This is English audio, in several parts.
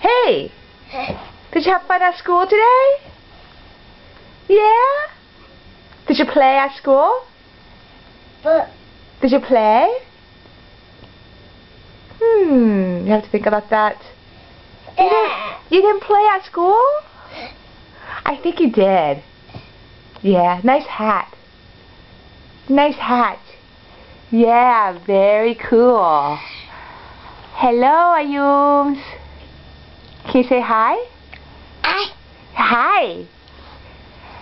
Hey, did you have fun at school today? Yeah? Did you play at school? Did you play? You have to think about that. You didn't play at school? I think you did. Yeah, nice hat. Nice hat. Yeah, very cool. Hello, Ayooms. Can you say hi? Hi.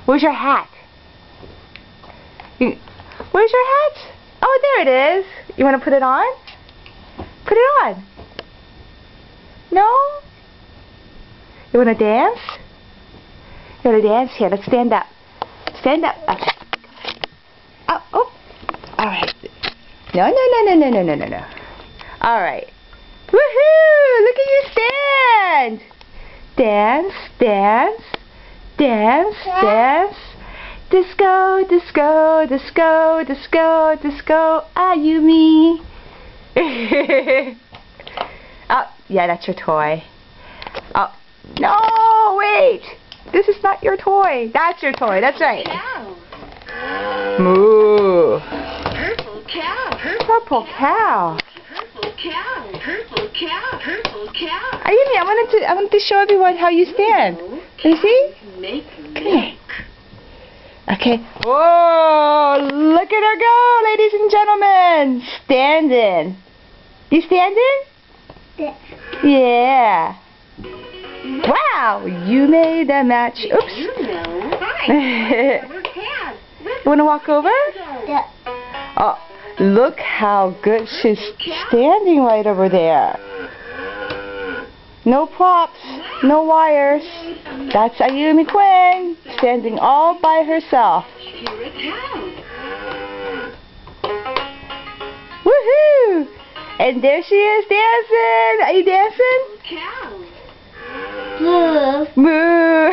Where's your hat? Where's your hat? Oh, there it is. You want to put it on? Put it on. No? You want to dance? You want to dance? Here, let's stand up. Stand up. Okay. Oh. All right. No. All right. Woohoo! Look at you stand. Dance, dance, dance, dance. Disco, disco, disco, disco, disco. Ayumi. Oh, yeah, that's your toy. Oh, no, wait. This is not your toy. That's your toy. That's right. Moo. Purple cow. Purple cow. Purple cow. Purple cow. Purple cow. Ayumi, I wanted to show everyone how you stand. Can you see? Make Come here. Okay. Whoa! Look at her go, ladies and gentlemen. Standing. You standing? Yeah. Wow! You made a match. Oops. Hi. We're cats. You want to walk over? Yeah. Oh, look how good she's standing right over there. No props, no wires. That's Ayumi Quinn, standing all by herself. You're a cow. Woohoo! And there she is dancing. Are you dancing? Cow. Moo!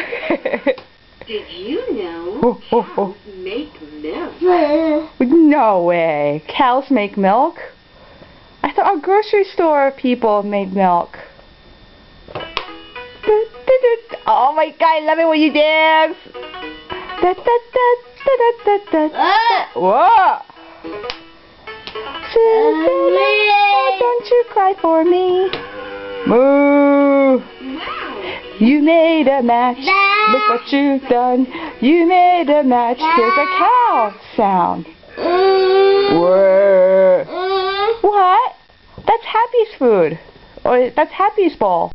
Did you know cows make milk? No way. Cows make milk? I thought our grocery store people made milk. Oh my God, I love it when you dance. Whoa! Don't you cry for me. Moo! You made a match. Look what you've done. You made a match. Here's a cow sound. Whoa. What? That's Happy's food. Or that's Happy's bowl.